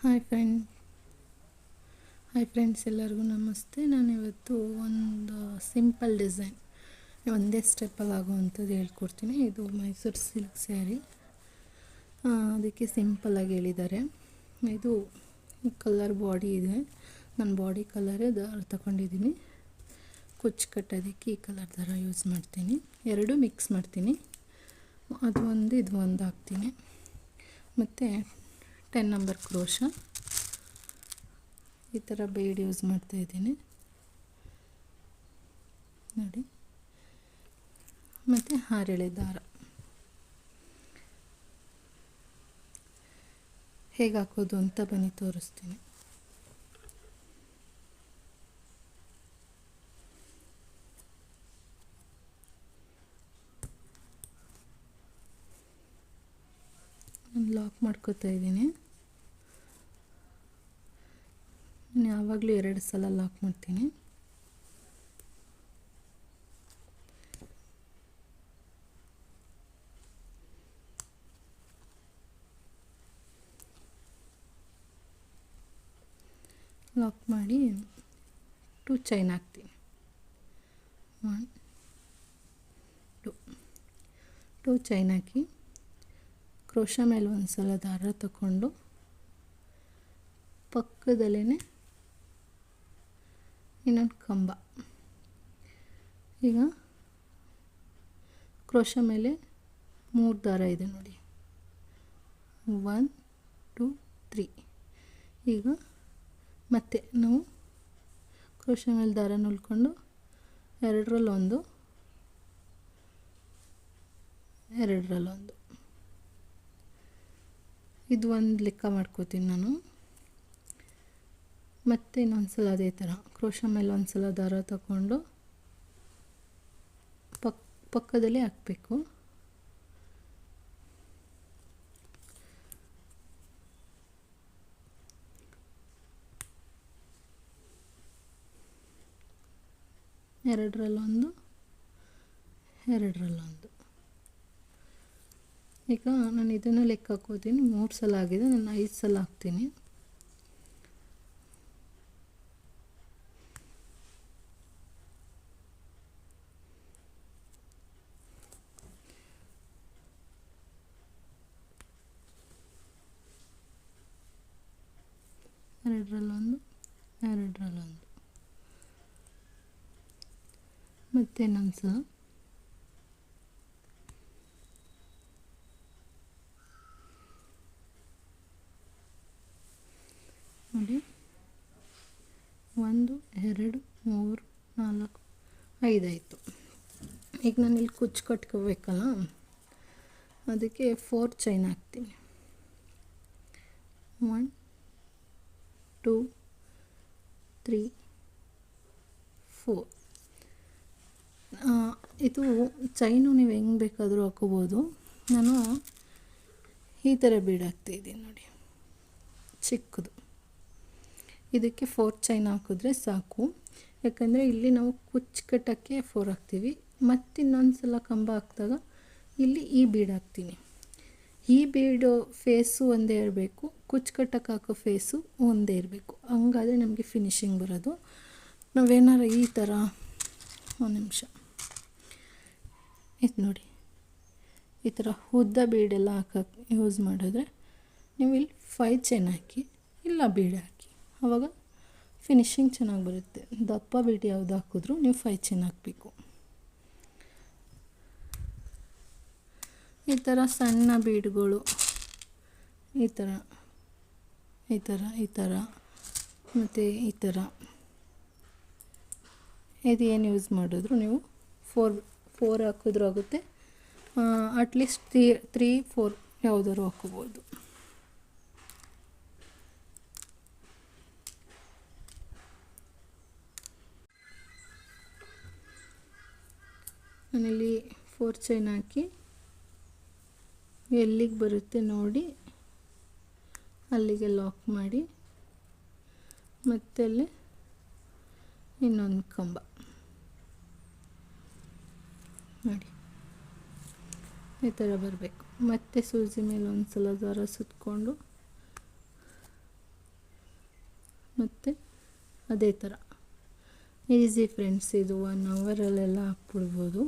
Hi friends ಎಲ್ಲರಿಗೂ ನಮಸ್ತೆ. ನಾನಿವತ್ತು ಒಂದು ಸಿಂಪಲ್ ಡಿಸೈನ್ ಒಂದೇ ಸ್ಟೆಪ್ಪಲ್ಲಿ ಆಗುವಂಥದ್ದು ಹೇಳ್ಕೊಡ್ತೀನಿ. ಇದು ಮೈಸೂರು ಸಿಲ್ಕ್ ಸ್ಯಾರಿ, ಅದಕ್ಕೆ ಸಿಂಪಲ್ಲಾಗಿ ಹೇಳಿದ್ದಾರೆ. ಇದು ಕಲರ್ ಬಾಡಿ ಇದೆ, ನನ್ನ ಬಾಡಿ ಕಲರೇ ದಾರ ತಗೊಂಡಿದ್ದೀನಿ. ಕುಚ್ಚು ಕಟ್ಟೋದಕ್ಕೆ ಈ ಕಲರ್ ದಾರ ಯೂಸ್ ಮಾಡ್ತೀನಿ. ಎರಡೂ ಮಿಕ್ಸ್ ಮಾಡ್ತೀನಿ, ಅದು ಒಂದು ಇದು ಒಂದು ಹಾಕ್ತೀನಿ. ಮತ್ತು 10 ನಂಬರ್ ಕ್ರೋಶ ಈ ಥರ ಬೇಡ್ ಯೂಸ್ ಮಾಡ್ತಾಯಿದ್ದೀನಿ ನೋಡಿ. ಮತ್ತು 6 ಎಳೆ ದಾರ ಹೇಗೆ ಹಾಕೋದು ಅಂತ ಬನ್ನಿ ತೋರಿಸ್ತೀನಿ. ನಾನು ಲಾಕ್ ಮಾಡ್ಕೋತಾ ಇದ್ದೀನಿ. ಯಾವಾಗಲೂ 2 ಸಲ ಲಾಕ್ ಮಾಡ್ತೀನಿ. ಲಾಕ್ ಮಾಡಿ 2 ಚೈನ್ ಹಾಕ್ತೀನಿ. 1 2 ಚೈನ್ ಹಾಕಿ ಕ್ರೋಶ ಮೇಲೆ ಒಂದು ಸಲ ದಾರ ತಗೊಂಡು ಪಕ್ಕದಲ್ಲೇ ಇನ್ನೊಂದು ಕಂಬ. ಈಗ ಕ್ರೋಶ ಮೇಲೆ 3 ದಾರ ಇದೆ ನೋಡಿ, 1 2 3. ಈಗ ಮತ್ತೆ ನಾವು ಕ್ರೋಶ ಮೇಲೆ ದಾರ ಉಳ್ಕೊಂಡು 2ರಲ್ಲೊಂದು 2ರಲ್ಲೊಂದು, ಇದು ಒಂದು ಲೆಕ್ಕ ಮಾಡ್ಕೋತೀನಿ ನಾನು. ಮತ್ತು ಇನ್ನೊಂದು ಸಲ ಅದೇ ಥರ ಕ್ರೋಶ ಮೇಲೆ ಒಂದು ಸಲ ದಾರ ತಗೊಂಡು ಪಕ್ಕದಲ್ಲಿ ಹಾಕಬೇಕು. ಎರಡರಲ್ಲೊಂದು 2ರಲ್ಲೊಂದು. ಈಗ ನಾನು ಇದನ್ನು ಲೆಕ್ಕ ಹಾಕೋತೀನಿ. 3 ಸಲ ಆಗಿದೆ, ನಾನು 5 ಸಲ ಹಾಕ್ತೀನಿ. ಎರಡರಲ್ಲೊಂದು 2ರಲ್ಲೊಂದು, ಮತ್ತೆ ಇನ್ನೊಂದು ಸಲ ನೋಡಿ. 1 2 3 4 5 ಆಯಿತು. ಈಗ ನಾನು ಇಲ್ಲಿ ಕುಚ್ಚು ಕಟ್ಕೋಬೇಕಲ್ಲ, ಅದಕ್ಕೆ 4 ಚೈನ್ ಹಾಕ್ತೀನಿ. 1 2 3 4. ಇದು ಚೈನು ನೀವು ಹೆಂಗೆ ಬೇಕಾದರೂ ಹಾಕೋಬೋದು. ನಾನು ಈ ಥರ ಬೀಡ್ ಹಾಕ್ತಾಯಿದ್ದೀನಿ ನೋಡಿ, ಚಿಕ್ಕದು. ಇದಕ್ಕೆ 4 ಚೈನ್ ಹಾಕಿದ್ರೆ ಸಾಕು, ಯಾಕಂದರೆ ಇಲ್ಲಿ ನಾವು ಕುಚ್ಚು ಕಟ್ಟೋಕ್ಕೆ 4 ಹಾಕ್ತೀವಿ. ಮತ್ತು ಇನ್ನೊಂದು ಸಲ ಕಂಬ ಹಾಕಿದಾಗ ಇಲ್ಲಿ ಈ ಬೀಡ್ ಹಾಕ್ತೀನಿ. ಈ ಬೀಡು ಫೇಸು ಒಂದೇ ಇರಬೇಕು, ಕುಚ್ಚು ಕಟ್ಟಕ್ಕೆ ಹಾಕೋ ಫೇಸು ಒಂದೇ ಇರಬೇಕು. ಹಂಗಾದರೆ ನಮಗೆ ಫಿನಿಶಿಂಗ್ ಬರೋದು. ನಾವೇನಾರು ಈ ಥರ ಒಂದು ನಿಮಿಷ ಇದು ನೋಡಿ, ಈ ಥರ ಉದ್ದ ಬೀಡೆಲ್ಲ ಹಾಕಕ್ಕೆ ಯೂಸ್ ಮಾಡಿದ್ರೆ ನೀವು ಇಲ್ಲಿ 5 ಚೈನ್ ಹಾಕಿ ಇಲ್ಲ ಬೀಡ್ ಹಾಕಿ, ಆವಾಗ ಫಿನಿಶಿಂಗ್ ಚೆನ್ನಾಗಿ ಬರುತ್ತೆ. ದಪ್ಪ ಬೀಡ್ ಯಾವುದು ಹಾಕಿದ್ರೂ ನೀವು 5 ಚೈನ್ ಹಾಕಬೇಕು. ಈ ಥರ ಸಣ್ಣ ಬೀಡ್ಗಳು ಈ ಥರ ಈ ಥರ ಈ ಥರ ಮತ್ತು ಈ ಥರ ಇದು ಏನು ಯೂಸ್ ಮಾಡಿದ್ರು ನೀವು 4 ಹಾಕಿದ್ರೂ ಆಗುತ್ತೆ. ಅಟ್ಲೀಸ್ಟ್ 3 4 ಯಾವುದಾದ್ರು ಹಾಕೋಬೋದು. ನಾನಿಲ್ಲಿ 4 ಚೈನ್ ಹಾಕಿ ಎಲ್ಲಿಗೆ ಬರುತ್ತೆ ನೋಡಿ ಅಲ್ಲಿಗೆ ಲಾಕ್ ಮಾಡಿ, ಮತ್ತೆ ಇನ್ನೊಂದು ಕಂಬ ನೋಡಿ ಈ ಥರ ಬರಬೇಕು. ಮತ್ತೆ ಸೂಜಿ ಮೇಲೆ ಒಂದು ಸಲ ದಾರ ಸುತ್ತಕೊಂಡು ಮತ್ತು ಅದೇ ಥರ ಈಸಿ ಫ್ರೆಂಡ್ಸ್, ಇದು 1 ಅವರಲ್ಲೆಲ್ಲ ಹಾಕ್ಬಿಡ್ಬೋದು.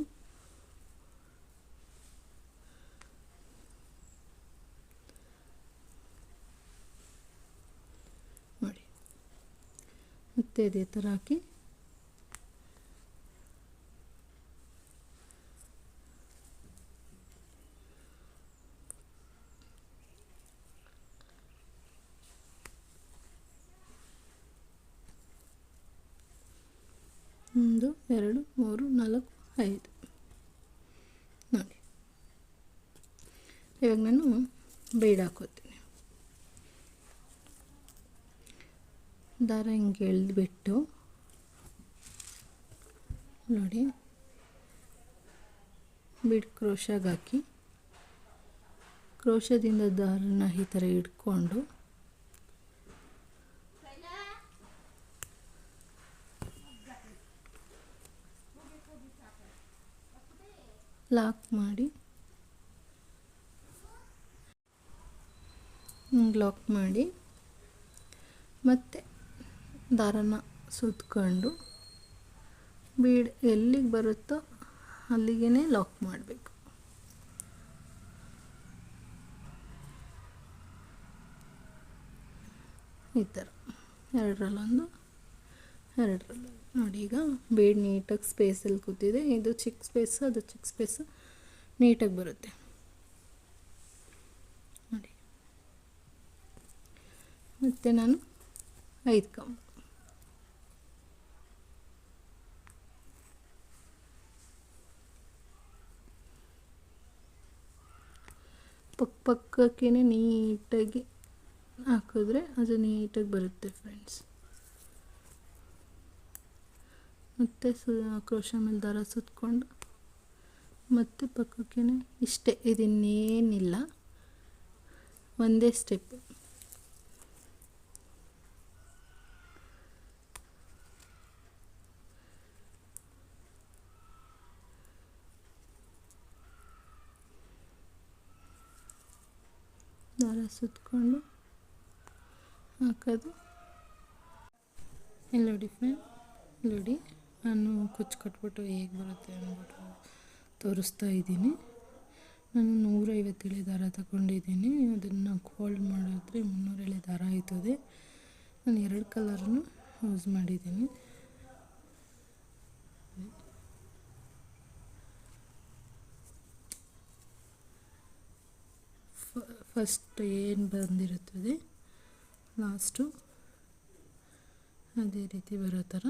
ನೋಡಿ, ಮತ್ತು ಅದೇ ಥರ ಹಾಕಿ ಒಂದು 2 3 4 5 ನೋಡಿ. ಇವಾಗ ನಾನು ಬೀಡ್ ಹಾಕೋತೀನಿ. ದಾರ ಹಿಂಗೆ ಎಳೆದ್ಬಿಟ್ಟು ನೋಡಿ, ಬೀಡ್ ಕ್ರೋಶಾಗಿ ಹಾಕಿ ಕ್ರೋಶದಿಂದ ದಾರನ ಈ ಥರ ಹಿಡ್ಕೊಂಡು ಲಾಕ್ ಮಾಡಿ ಲಾಕ್ ಮಾಡಿ ಮತ್ತು ದಾರನ ಸುತ್ಕೊಂಡು ಬೀಡ್ ಎಲ್ಲಿಗೆ ಬರುತ್ತೋ ಅಲ್ಲಿಗೆ ಲಾಕ್ ಮಾಡಬೇಕು. ಈ ಥರ 2ರಲ್ಲೊಂದು 2ರಲ್ಲೊಂದು ನೋಡಿ. ಈಗ ಬೀಡ್ ನೀಟಾಗಿ ಸ್ಪೇಸಲ್ಲಿ ಕೂತಿದೆ. ಇದು ಚಿಕ್ಕ ಸ್ಪೇಸು, ಅದು ಚಿಕ್ಕ ಸ್ಪೇಸು, ನೀಟಾಗಿ ಬರುತ್ತೆ ನೋಡಿ. ಮತ್ತು ನಾನು 5 ಕಂಬ ಪಕ್ಕಕ್ಕೆ ನೀಟಾಗಿ ಹಾಕಿದ್ರೆ ಅದು ನೀಟಾಗಿ ಬರುತ್ತೆ ಫ್ರೆಂಡ್ಸ್. ಮತ್ತು ಕ್ರೋಶ ಮೇಲೆ ದಾರ ಸುತ್ಕೊಂಡು ಮತ್ತು ಪಕ್ಕಕ್ಕೆ ಇಷ್ಟೇ, ಇದನ್ನೇನಿಲ್ಲ, ಒಂದೇ ಸ್ಟೆಪ್. ದಾರ ಸುತ್ಕೊಂಡು ಹಾಕೋದು. ಇಲ್ಲಿ ನೋಡಿ ಫ್ರೆಂಡ್, ನೋಡಿ ನಾನು ಕುಚ್ಚು ಕಟ್ಬಿಟ್ಟು ಹೇಗೆ ಬರುತ್ತೆ ಅಂದ್ಬಿಟ್ಟು ತೋರಿಸ್ತಾ ಇದ್ದೀನಿ. ನಾನು 150 ಎಳೆ ದಾರ ತಗೊಂಡಿದ್ದೀನಿ. ಅದನ್ನು ಫೋಲ್ಡ್ ಮಾಡಿದ್ರೆ 300 ಎಳೆ ದಾರ ಆಯ್ತದೆ. ನಾನು 2 ಕಲರನ್ನು ಯೂಸ್ ಮಾಡಿದ್ದೀನಿ. ಫಸ್ಟ್ ಏನು ಬಂದಿರುತ್ತದೆ ಲಾಸ್ಟು ಅದೇ ರೀತಿ ಬರೋ ಥರ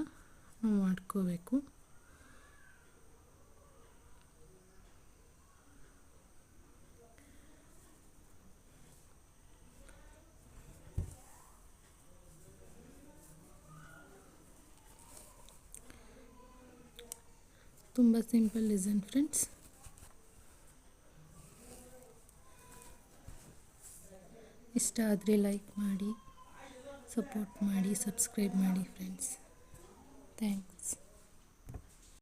ನಾವು ಮಾಡ್ಕೋಬೇಕು. ತುಂಬ ಸಿಂಪಲ್ ಡಿಸೈನ್ ಫ್ರೆಂಡ್ಸ್. ಇಷ್ಟ ಆದರೆ ಲೈಕ್ ಮಾಡಿ, ಸಪೋರ್ಟ್ ಮಾಡಿ, ಸಬ್ಸ್ಕ್ರೈಬ್ ಮಾಡಿ ಫ್ರೆಂಡ್ಸ್. ಥ್ಯಾಂಕ್ಸ್.